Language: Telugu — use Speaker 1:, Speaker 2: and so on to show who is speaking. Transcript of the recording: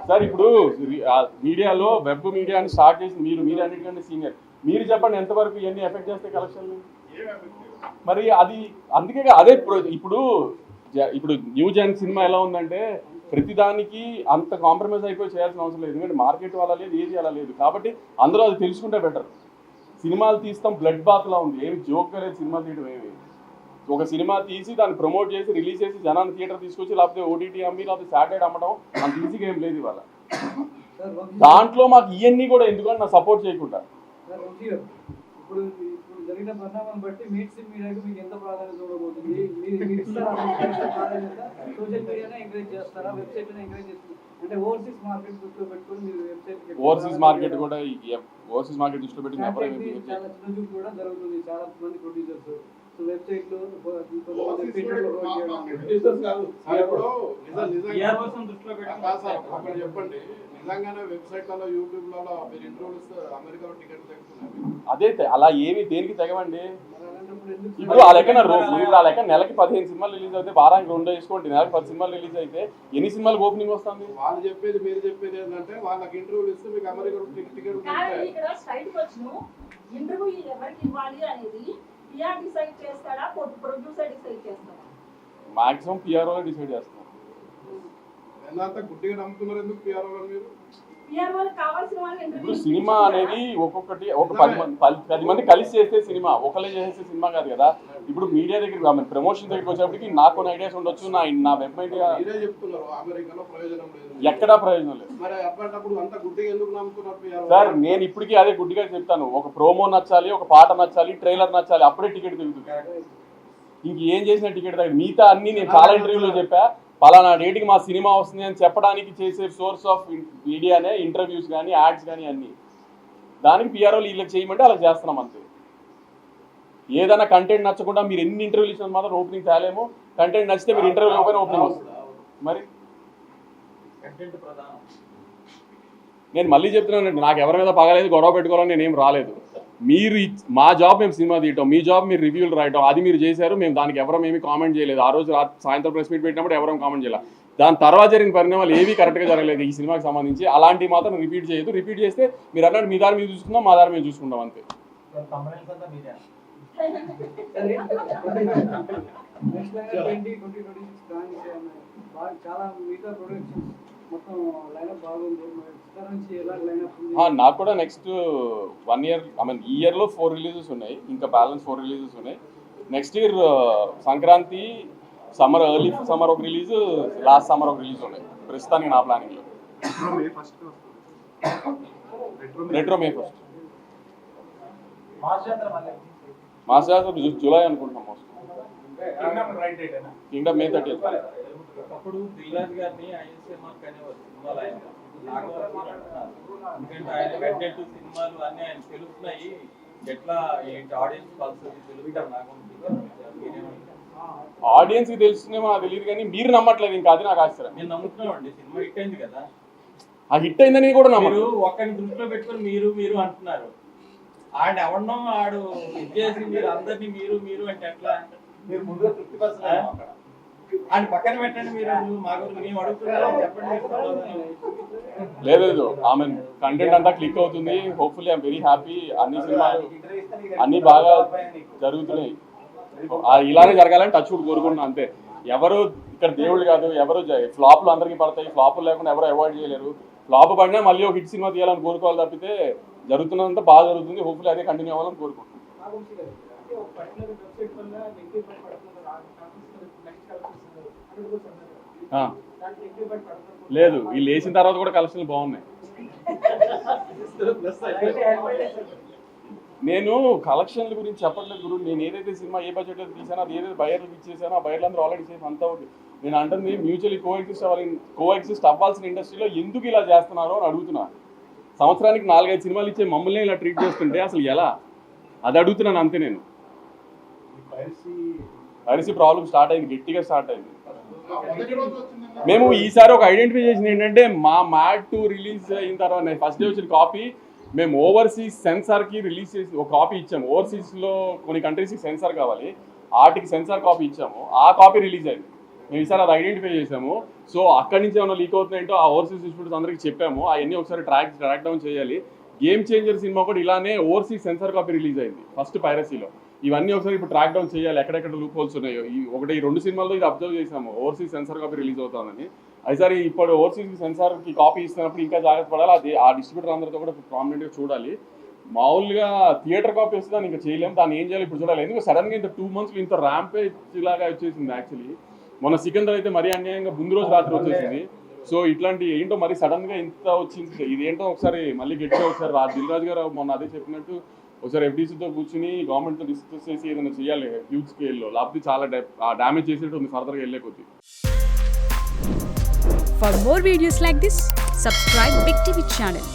Speaker 1: సార్ ఇప్పుడు మీడియాలో వెబ్ మీడియాని స్టార్ట్ చేసి మీరు అన్నిటికంటే సీనియర్, మీరు చెప్పండి ఎంతవరకు ఇవన్నీ ఎఫెక్ట్ చేస్తే కలెక్షన్లు? మరి అది అందుకే అదే ఇప్పుడు న్యూ జన్ సినిమా ఎలా ఉందంటే ప్రతిదానికి అంత కాంప్రమైజ్ అయిపోయి చేయాల్సిన అవసరం లేదు, ఎందుకంటే మార్కెట్ అలా లేదు, ఏది అలా లేదు. కాబట్టి అందరూ అది తెలుసుకుంటే బెటర్. సినిమాలు తీస్తాం బ్లడ్ బాత్లా ఉంది, ఏమి జోక్గా లేదు సినిమా తీయడం. ఏమి ఒక సినిమా తీసి దాన్ని ప్రమోట్ చేసి రిలీజ్ చేసి జనాన్ని థియేటర్ తీసుకొచ్చి లేకపోతే ఓటీటీ అమ్మి లేకపోతే శాటిలైట్ అమ్మడం అంత ఈజీగా ఏం లేదు ఇవాళ. దాంట్లో మాకు ఇవన్నీ కూడా ఎందుకంటే నా సపోర్ట్ చేయకుండా.
Speaker 2: ఇప్పుడు జరిగిన పరిణామాన్ని బట్టి మెయిన్ మీడియాకి మీకు ఎంత ప్రాధాన్యత ఉండబోతుంది? సోషల్ మీడియానే ఎంకరేజ్ చేస్తారా, వెబ్సైట్ ఎంకరేజ్ చేస్తారా? అంటే ఓవర్సీస్ మార్కెట్ దృష్టిలో పెట్టుకొని మీరు వెబ్సైట్
Speaker 1: ఓవర్సీస్ మార్కెట్ దృష్టిలో పెట్టి
Speaker 2: చాలా చిన్న కూడా జరుగుతుంది. చాలా మంది ప్రొడ్యూసర్స్ వెబ్సైట్లు
Speaker 3: చెప్పండి, నిజంగానే వెబ్సైట్లలో యూట్యూబ్లలో మీరు ఇంటర్వ్యూస్ అమెరికాలో టికెట్ తెగుతున్నాయి.
Speaker 1: అదే అలా ఏమి దేనికి తెగవండి. ఇప్పుడు ఆ లెక్కన నెలకి 15 సినిమాలు రిలీజ్ అయితే వారానికి 2 వేసుకోండి, నెలకి 10 సినిమాలు రిలీజ్ అయితే ఎన్ని సినిమాలు ఓపెనింగ్ వస్తుంది?
Speaker 3: వాళ్ళు చెప్పేది మీరు చెప్పేది ఏంటంటే వాళ్ళకి ఇంటర్వ్యూలు ఇస్తే మీకు America ticket
Speaker 1: maximum PRO decide చేస్తున్నారు.
Speaker 3: గుడ్డిగా నమ్ముతున్నారు ఎందుకు పిఆర్ఓ మీరు?
Speaker 1: ఇప్పుడు సినిమా అనేది ఒక్కొక్కటి ఒక 10 మంది కలిసి చేస్తే సినిమా, ఒకళ్ళే చేసే సినిమా కాదు కదా. ఇప్పుడు మీడియా దగ్గర ప్రమోషన్ దగ్గరికి వచ్చేప్పటికి నాకు కొన్ని ఐడియాస్ ఉండొచ్చు, నా వెబ్ మీడియా
Speaker 3: చెప్తున్నారు అమెరికాలో ప్రయోజనం లేదు,
Speaker 1: ఎక్కడా ప్రయోజనం లేదు.
Speaker 3: మరి అప్పటికప్పుడు అంత గుడ్డిగా ఎందుకు నమ్ముతున్నారు
Speaker 1: సార్? నేను ఇప్పటికీ అదే గుడ్డిగా చెప్తాను, ఒక ప్రోమో నచ్చాలి, ఒక పాట నచ్చాలి, ట్రైలర్ నచ్చాలి, అప్పుడే టికెట్ దిగుతుంది. ఇంక ఏం చేసిన టికెట్ దగ్గర మిగతా అన్ని నేను చాలా ఇంటర్వ్యూలో చెప్పా, పలానా డేట్కి మా సినిమా వస్తుంది అని చెప్పడానికి చేసే సోర్స్ ఆఫ్ మీడియానే ఇంటర్వ్యూస్ కానీ యాడ్స్ కానీ అన్నీ. దానికి పిఆర్ఓలు వీళ్ళకి చేయమంటే అలా చేస్తున్నాం అంతే. ఏదైనా కంటెంట్ నచ్చకుండా మీరు ఎన్ని ఇంటర్వ్యూలు ఇచ్చినా మాత్రం ఓపెనింగ్ తేలేము, కంటెంట్ నచ్చితే మీరు ఇంటర్వ్యూ ఓపెన్ ఓపెనింగ్ వస్తుంది. మరి నేను మళ్ళీ చెప్తున్నానండి, నాకు ఎవరి మీద పగలేదు, గొడవ పెట్టుకోవాలని నేనేం రాలేదు. మీరు మా జాబ్ మేము సినిమా తీయటం, మీ జాబ్ మీరు రివ్యూలు రాయటం, అది మీరు చేశారు. మేము దానికి ఎవరం ఏమీ కామెంట్ చేయలేదు. ఆ రోజు సాయంత్రం ప్రెస్ మీట్ పెట్టినప్పుడు ఎవరం కామెంట్ చేయలేదు. దాని తర్వాత జరిగిన పరిణామాలు ఏవి కరెక్ట్గా జరగలేదు ఈ సినిమాకి సంబంధించి. అలాంటివి మాత్రం రిపీట్ చేయదు. రిపీట్ చేస్తే మీరు అన్నట్టు మీ దారి మీద చూసుకుందాం, మా దారి మీద చూసుకుందాం అంతే. నాకు కూడా నెక్స్ట్ 1 year ఈ ఇయర్లో 4 రిలీజెస్ ఉన్నాయి, ఇంకా బ్యాలెన్స్ 4 రిలీజెస్ ఉన్నాయి. Next year Sankranti, summer, early summer ఒక రిలీజ్, లాస్ట్ సమ్మర్ ఒక రిలీజ్ ఉన్నాయి ప్రస్తుతానికి నా ప్లానింగ్లో. రెట్రో మే 1st, మాస్ జాతర జూలై అనుకుంటున్నాం. Kingdom May 30th.
Speaker 4: అప్పుడు దిల్రాజు గారిని ఐఎస్ఎంఆర్ కనేవారు సినిమాలు, ఆయన ఎందుకంటే ఆయన కంటెంట్ సినిమాలు అన్నీ ఆయన తెలుస్తున్నాయి. ఎట్లా ఆడియన్స్ తెలుగుతారు నాకు
Speaker 1: ఆడియన్స్ కి తెలుస్తుందేమో నాకు తెలియదు, కానీ మీరు నమ్మట్లేదు. ఇంకా అది నాకు ఆశ్చర్యం.
Speaker 4: నేను నమ్ముతున్నామండి, సినిమా హిట్ అయింది కదా.
Speaker 1: ఆ హిట్ అయిందని కూడా
Speaker 4: నమ్మరు. ఒక్కరిని దృష్టిలో పెట్టుకొని మీరు అంటున్నారు. ఆడ ఎవరినో ఆడు ఇచ్చేసి మీరు అందరినీ మీరు అంటే ఎట్లా? మీరు ముందుగా తృప్తిపరచాలి, ఆయన పక్కన పెట్టండి. మీరు మేము అడుగుతున్నాం చెప్పండి.
Speaker 1: లేదు, ఆమె కంటెంట్ అంతా క్లిక్ అవుతుంది. Hopefully I'm very happy. అన్ని సినిమాలు అన్ని బాగా జరుగుతున్నాయి. ఇలానే జరగాలని టచ్ వుడ్ కోరుకుంటున్నాను అంతే. ఎవరు ఇక్కడ దేవుళ్ళు కాదు, ఎవరు ఫ్లాప్లు అందరికీ పడతాయి. ఫ్లాపులు లేకుండా ఎవరు అవాయిడ్ చేయలేరు. ఫ్లాప్ పడినా మళ్ళీ ఒక హిట్ సినిమా తీయాలని కోరుకోవాలి తప్పితే జరుగుతున్నంత బాగా జరుగుతుంది. హోప్ఫుల్లీ అదే కంటిన్యూ అవ్వాలని కోరుకుంటున్నాను. లేదు, వీళ్ళు వేసిన తర్వాత కూడా కలెక్షన్లు బాగున్నాయి. నేను కలెక్షన్ల గురించి చెప్పట్లేదు గురు. నేను ఏదైతే సినిమా ఏ బడ్జెట్లో తీసానో, అది ఏదైతే బయర్లకు ఇచ్చేసానో ఆ బయర్లందరూ ఆల్రెడీ చేసి అంతా ఉంది. నేను అంటుంది మ్యూచువల్లీ కోఎగ్జిస్ట్ అవ్వాల్సిన ఇండస్ట్రీలో ఎందుకు ఇలా చేస్తున్నారో అని అడుగుతున్నా. సంవత్సరానికి 4-5 సినిమాలు ఇచ్చే మమ్మల్ని ఇలా ట్రీట్ చేస్తుంటే అసలు ఎలా, అది అడుగుతున్నాను అంతే. నేను పైరసీ ప్రాబ్లం స్టార్ట్ అయింది, గట్టిగా స్టార్ట్ అయింది. మేము ఈసారి ఒక ఐడెంటిఫై చేసింది ఏంటంటే, మా మ్యాడ్ 2 రిలీజ్ అయిన తర్వాత ఫస్ట్ డే వచ్చిన కాపీ మేము ఓవర్సీస్ సెన్సార్కి రిలీజ్ చేసి ఒక కాపీ ఇచ్చాము. ఓవర్సీస్లో కొన్ని కంట్రీస్కి సెన్సార్ కావాలి, వాటికి సెన్సార్ కాపీ ఇచ్చాము. ఆ కాపీ రిలీజ్ అయింది. మేము ఈసారి అది ఐడెంటిఫై చేసాము. సో అక్కడి నుంచి ఏమైనా లీక్ అవుతున్నాయంటో ఆ ఓవర్సీస్ డిస్ట్రిబ్యూటర్స్ అందరికీ చెప్పాము. అవన్నీ ఒకసారి ట్రాక్ డౌన్ చేయాలి. గేమ్ చేంజర్ సినిమా కూడా ఇలానే ఓవర్సీస్ సెన్సార్ కాపీ రిలీజ్ అయింది ఫస్ట్ పైరసీలో. ఇవన్నీ ఒకసారి ఇప్పుడు ట్రాక్ డౌన్ చేయాలి, ఎక్కడెక్కడ లూప్ హోల్స్ ఉన్నాయో. ఈ 2 సినిమాల్లో ఇది అబ్జర్వ్ చేసాము, ఓవర్సీస్ సెన్సార్ కాపీ రిలీజ్ అవుతుందని. అయిసరి ఇప్పుడు ఓవర్సీస్ సెన్సార్కి కాపీ ఇస్తున్నప్పుడు ఇంకా జాగ్రత్త పడాలి. అది ఆ డిస్ట్రిబ్యూటర్ అందరితో కూడా ప్రామినెంట్గా చూడాలి. మామూలుగా థియేటర్ కాపీ వస్తే దాన్ని ఇంకా చేయలేము, దాన్ని ఏం చేయాలి ఇప్పుడు చూడాలి. ఎందుకంటే సడన్గా ఇంత 2 months ఇంత ర్యాంపేజ్ లాగా వచ్చేసింది. యాక్చువల్లీ మొన్న సికింద్ర అయితే మరీ అన్యాయంగా ముందు రోజు రాత్రి వచ్చేసింది. సో ఇట్లాంటి ఏంటో మరి సడన్గా ఇంత వచ్చింది, ఇదేంటో ఒకసారి మళ్ళీ గట్టిగా ఒకసారి దిల్ రాజు గారు మొన్న అదే చెప్పినట్టు ఒకసారి ఎఫ్డీసీతో కూర్చుని గవర్నమెంట్తో డిస్కస్ చేసి ఏదైనా చేయాలి హ్యూజ్ స్కేల్లో, లేకపోతే చాలా డ్యామేజ్ చేసేట్టు ఉంది ఫర్దర్గా వెళ్ళే కొద్ది.
Speaker 5: For more videos like this, subscribe Big TV channel.